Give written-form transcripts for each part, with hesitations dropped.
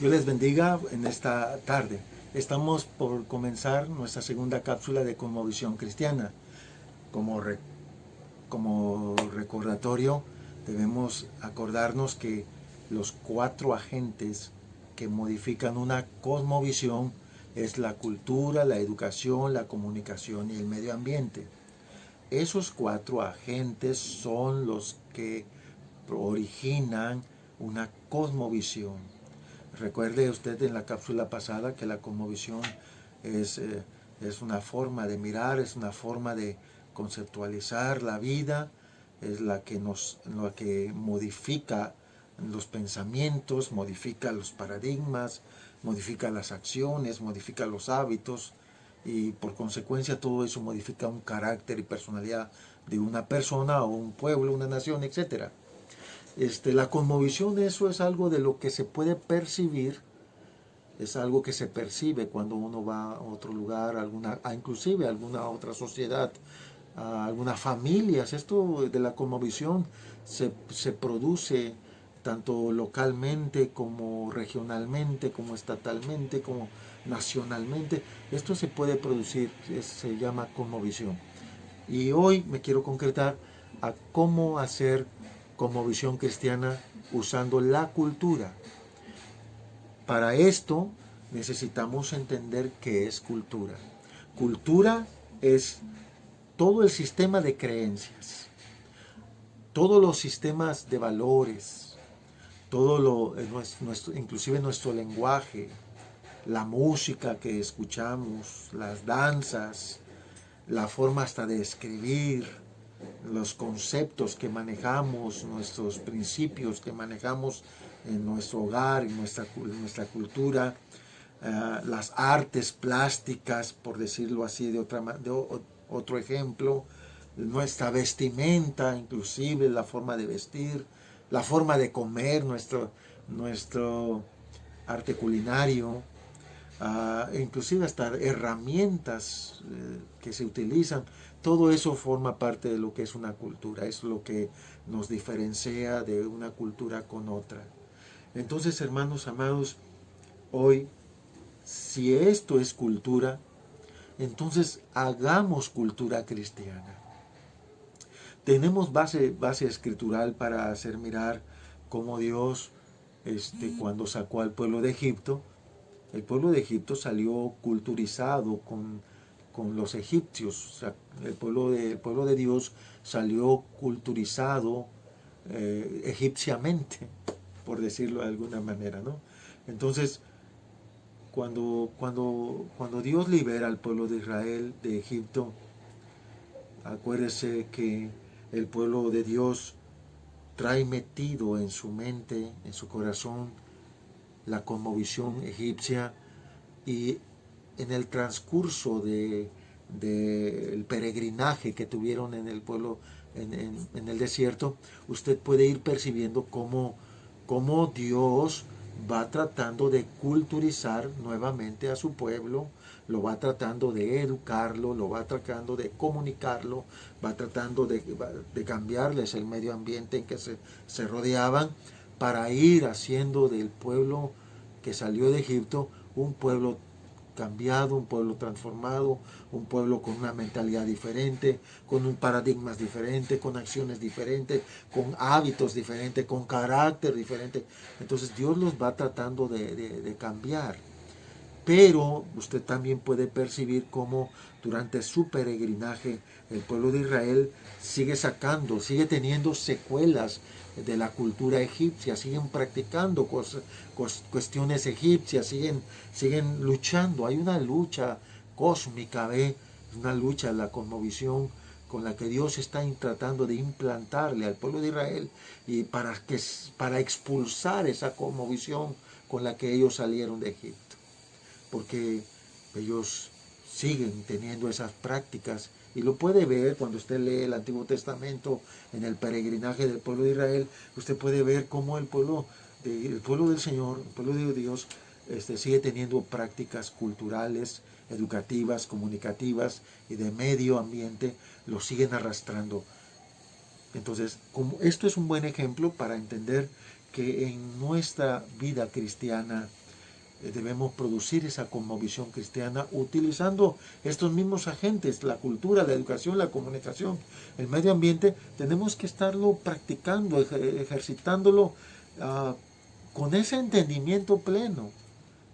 Dios les bendiga en esta tarde. Estamos por comenzar nuestra segunda cápsula de Cosmovisión Cristiana. Como, como recordatorio, debemos acordarnos que los 4 agentes que modifican una cosmovisión es la cultura, la educación, la comunicación y el medio ambiente. Esos 4 agentes son los que originan una cosmovisión. Recuerde usted en la cápsula pasada que la cosmovisión es, es una forma de mirar, es una forma de conceptualizar la vida, es la que modifica los pensamientos, modifica los paradigmas, modifica las acciones, modifica los hábitos y por consecuencia todo eso modifica un carácter y personalidad de una persona o un pueblo, una nación, etc. La cosmovisión, eso es algo de lo que se puede percibir, es algo que se percibe cuando uno va a otro lugar, inclusive a alguna otra sociedad, a algunas familias. Esto de la cosmovisión se produce tanto localmente como regionalmente, como estatalmente, como nacionalmente. Esto se puede producir, se llama cosmovisión. Y hoy me quiero concretar a cómo hacer cosmovisión cristiana usando la cultura. Para esto necesitamos entender qué es cultura. Cultura es todo el sistema de creencias, todos los sistemas de valores, inclusive nuestro lenguaje, la música que escuchamos, las danzas, la forma hasta de escribir, los conceptos que manejamos, nuestros principios que manejamos en nuestro hogar, en nuestra cultura, las artes plásticas, por decirlo así, de otro ejemplo, nuestra vestimenta, inclusive la forma de vestir, la forma de comer, nuestro arte culinario, inclusive hasta herramientas que se utilizan. Todo eso forma parte de lo que es una cultura, es lo que nos diferencia de una cultura con otra. Entonces, hermanos amados, hoy, si esto es cultura, entonces hagamos cultura cristiana. Tenemos base escritural para hacer mirar cómo Dios, cuando sacó al pueblo de Egipto, el pueblo de Egipto salió culturizado con los egipcios. O sea, el pueblo de Dios salió culturizado egipciamente, por decirlo de alguna manera, ¿no? Entonces, cuando Dios libera al pueblo de Israel de Egipto, acuérdese que el pueblo de Dios trae metido en su mente, en su corazón, la cosmovisión egipcia, y en el transcurso del peregrinaje que tuvieron en el pueblo, en el desierto, usted puede ir percibiendo cómo Dios va tratando de culturizar nuevamente a su pueblo, lo va tratando de educarlo, lo va tratando de comunicarlo, va tratando de cambiarles el medio ambiente en que se rodeaban, para ir haciendo del pueblo que salió de Egipto un pueblo cambiado, un pueblo transformado, un pueblo con una mentalidad diferente, con un paradigmas diferente, con acciones diferentes, con hábitos diferentes, con carácter diferente. Entonces Dios los va tratando de cambiar. Pero usted también puede percibir cómo durante su peregrinaje el pueblo de Israel sigue teniendo secuelas de la cultura egipcia, siguen practicando cuestiones egipcias, siguen luchando. Hay una lucha cósmica, una lucha de la cosmovisión con la que Dios está tratando de implantarle al pueblo de Israel y para expulsar esa cosmovisión con la que ellos salieron de Egipto. Porque ellos siguen teniendo esas prácticas y lo puede ver cuando usted lee el Antiguo Testamento en el peregrinaje del pueblo de Israel. Usted puede ver cómo el pueblo del Señor, el pueblo de Dios, sigue teniendo prácticas culturales, educativas, comunicativas y de medio ambiente, lo siguen arrastrando. Entonces, como esto es un buen ejemplo para entender que en nuestra vida cristiana debemos producir esa cosmovisión cristiana utilizando estos mismos agentes, la cultura, la educación, la comunicación, el medio ambiente. Tenemos que estarlo practicando, ejercitándolo con ese entendimiento pleno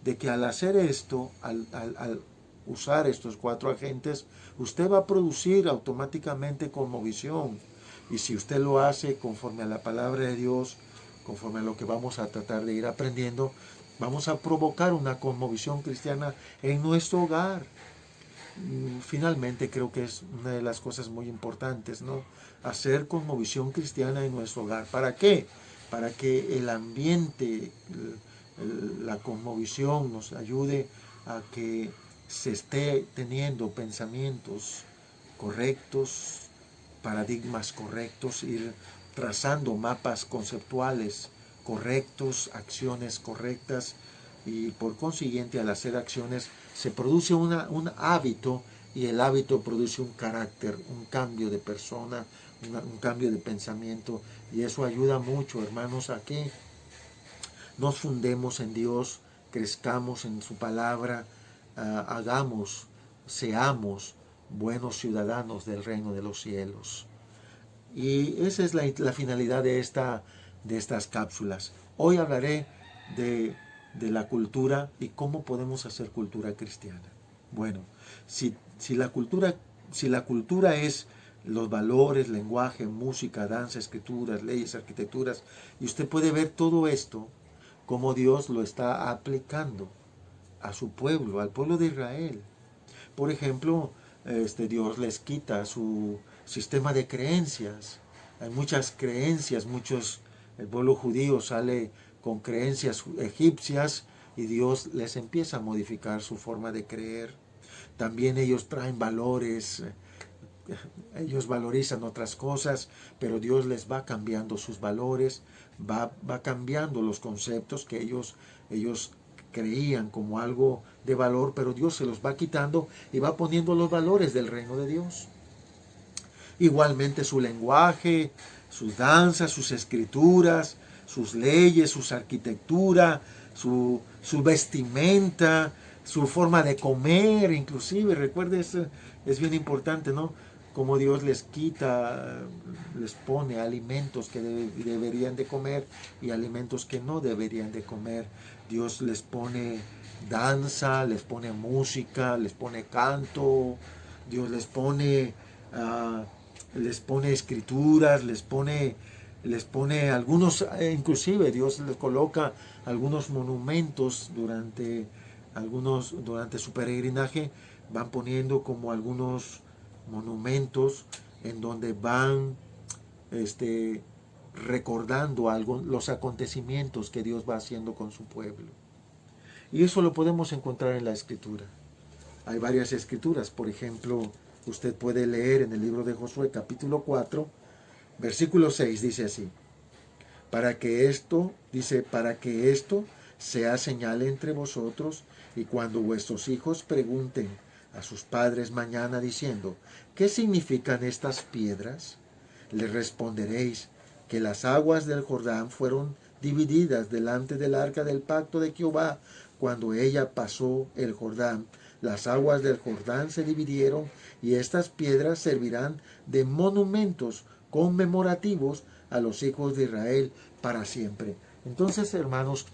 de que al hacer esto, al usar estos 4 agentes, usted va a producir automáticamente cosmovisión. Y si usted lo hace conforme a la palabra de Dios, conforme a lo que vamos a tratar de ir aprendiendo, vamos a provocar una cosmovisión cristiana en nuestro hogar. Finalmente creo que es una de las cosas muy importantes, ¿no? Hacer cosmovisión cristiana en nuestro hogar. ¿Para qué? Para que el ambiente, la cosmovisión nos ayude a que se esté teniendo pensamientos correctos, paradigmas correctos, ir trazando mapas conceptuales correctos, acciones correctas, y por consiguiente al hacer acciones se produce un hábito, y el hábito produce un carácter, un cambio de persona, un cambio de pensamiento, y eso ayuda mucho, hermanos, a que nos fundemos en Dios, crezcamos en su palabra, seamos buenos ciudadanos del reino de los cielos. Y esa es la finalidad de estas cápsulas. Hoy hablaré de la cultura y cómo podemos hacer cultura cristiana. Bueno, si la cultura es los valores, lenguaje, música, danza, escrituras, leyes, arquitecturas, y usted puede ver todo esto, cómo Dios lo está aplicando a su pueblo, al pueblo de Israel. Por ejemplo, Dios les quita su sistema de creencias. Hay muchas creencias, el pueblo judío sale con creencias egipcias y Dios les empieza a modificar su forma de creer. También ellos traen valores, ellos valorizan otras cosas, pero Dios les va cambiando sus valores, va cambiando los conceptos que ellos creían como algo de valor, pero Dios se los va quitando y va poniendo los valores del reino de Dios. Igualmente su lenguaje, sus danzas, sus escrituras, sus leyes, su arquitectura, su vestimenta, su forma de comer, inclusive. Recuerde, es bien importante, ¿no? Como Dios les quita, les pone alimentos que deberían de comer y alimentos que no deberían de comer. Dios les pone danza, les pone música, les pone canto. Dios les pone escrituras, les pone algunos, inclusive Dios les coloca algunos monumentos durante su peregrinaje, van poniendo como algunos monumentos en donde van recordando los acontecimientos que Dios va haciendo con su pueblo. Y eso lo podemos encontrar en la Escritura. Hay varias escrituras. Por ejemplo, usted puede leer en el libro de Josué, capítulo 4, versículo 6, dice así: para que esto sea señal entre vosotros, y cuando vuestros hijos pregunten a sus padres mañana diciendo: ¿qué significan estas piedras?, les responderéis que las aguas del Jordán fueron divididas delante del arca del pacto de Jehová. Cuando ella pasó el Jordán, las aguas del Jordán se dividieron, y estas piedras servirán de monumentos conmemorativos a los hijos de Israel para siempre. Entonces, hermanos,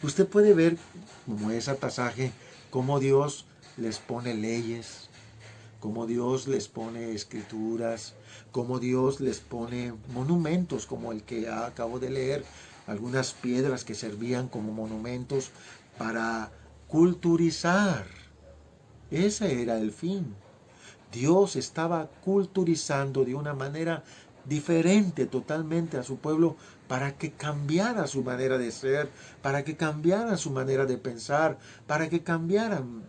usted puede ver, como ese pasaje, cómo Dios les pone leyes, cómo Dios les pone escrituras, cómo Dios les pone monumentos, como el que acabo de leer, algunas piedras que servían como monumentos para culturizar. Ese era el fin. Dios estaba culturizando de una manera diferente totalmente a su pueblo, para que cambiara su manera de ser, para que cambiara su manera de pensar, para que cambiaran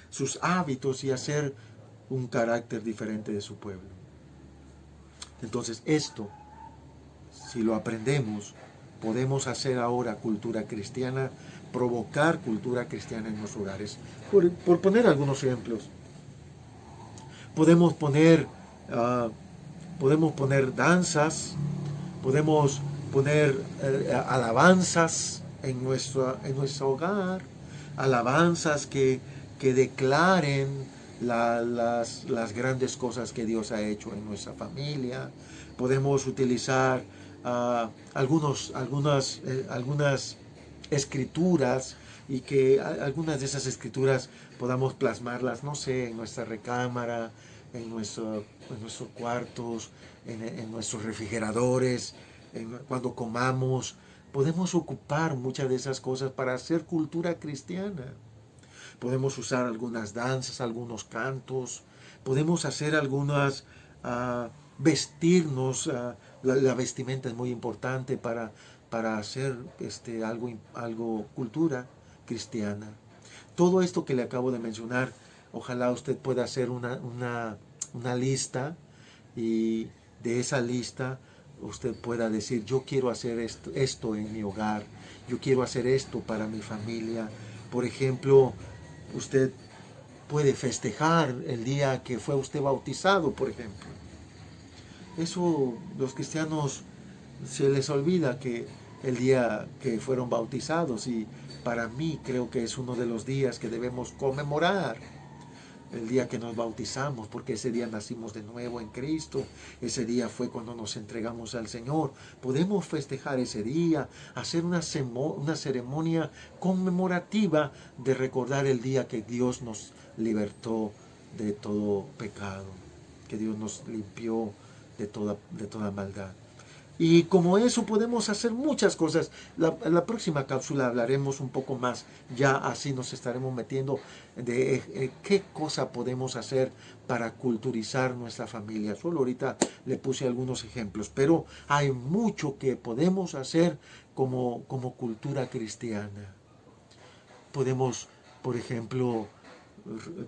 sus hábitos y hacer un carácter diferente de su pueblo. Entonces esto, si lo aprendemos, podemos hacer ahora cultura cristiana, provocar cultura cristiana en los hogares. Por poner algunos ejemplos, podemos poner danzas, podemos poner alabanzas en nuestro hogar, alabanzas que declaren las grandes cosas que Dios ha hecho en nuestra familia. Podemos utilizar algunas escrituras, y que algunas de esas escrituras podamos plasmarlas, no sé, en nuestra recámara, en nuestros cuartos, en nuestros refrigeradores, cuando comamos. Podemos ocupar muchas de esas cosas para hacer cultura cristiana. Podemos usar algunas danzas, algunos cantos, podemos hacer vestirnos. La vestimenta es muy importante para hacer algo cultura cristiana. Todo esto que le acabo de mencionar, ojalá usted pueda hacer una lista, y de esa lista usted pueda decir: yo quiero hacer esto en mi hogar, yo quiero hacer esto para mi familia. Por ejemplo, usted puede festejar el día que fue usted bautizado, por ejemplo. Eso los cristianos se les olvida, que el día que fueron bautizados, y para mí creo que es uno de los días que debemos conmemorar, el día que nos bautizamos, porque ese día nacimos de nuevo en Cristo, ese día fue cuando nos entregamos al Señor. Podemos festejar ese día, hacer una ceremonia conmemorativa de recordar el día que Dios nos libertó de todo pecado, que Dios nos limpió de toda maldad. Y como eso podemos hacer muchas cosas. La próxima cápsula hablaremos un poco más, ya así nos estaremos metiendo de qué cosa podemos hacer para culturizar nuestra familia. Solo ahorita le puse algunos ejemplos, pero hay mucho que podemos hacer como cultura cristiana. Por ejemplo,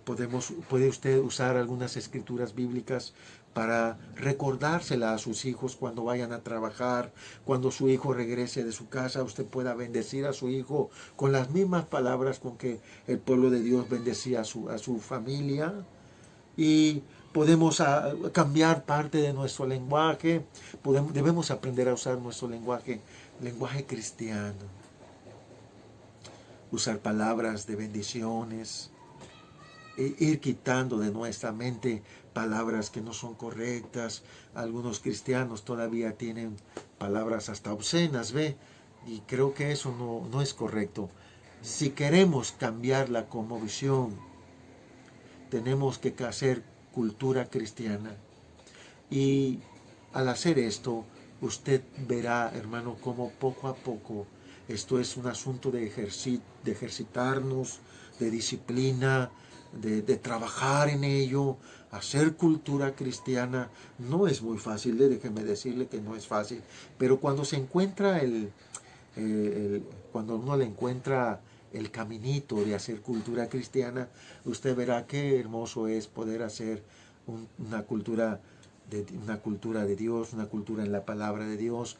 puede usted usar algunas escrituras bíblicas para recordársela a sus hijos cuando vayan a trabajar. Cuando su hijo regrese de su casa, usted pueda bendecir a su hijo con las mismas palabras con que el pueblo de Dios bendecía a su familia. Y podemos cambiar parte de nuestro lenguaje. Debemos aprender a usar nuestro lenguaje cristiano. Usar palabras de bendiciones, ir quitando de nuestra mente palabras que no son correctas. Algunos cristianos todavía tienen palabras hasta obscenas, ¿ve? Y creo que eso no es correcto. Si queremos cambiar la cosmovisión, tenemos que hacer cultura cristiana. Y al hacer esto, usted verá, hermano, cómo poco a poco esto es un asunto de ejercitarnos, de disciplina, de trabajar en ello. Hacer cultura cristiana no es muy fácil, déjeme decirle que no es fácil, pero cuando se encuentra cuando uno le encuentra el caminito de hacer cultura cristiana, usted verá qué hermoso es poder hacer una cultura de Dios, una cultura en la palabra de Dios.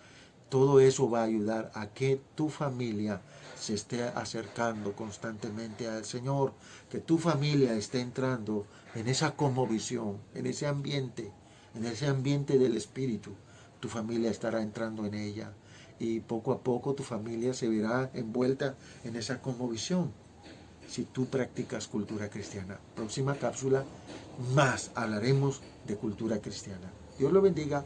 Todo eso va a ayudar a que tu familia se esté acercando constantemente al Señor, que tu familia esté entrando en esa cosmovisión, en ese ambiente del Espíritu. Tu familia estará entrando en ella, y poco a poco tu familia se verá envuelta en esa cosmovisión si tú practicas cultura cristiana. Próxima cápsula, más hablaremos de cultura cristiana. Dios lo bendiga.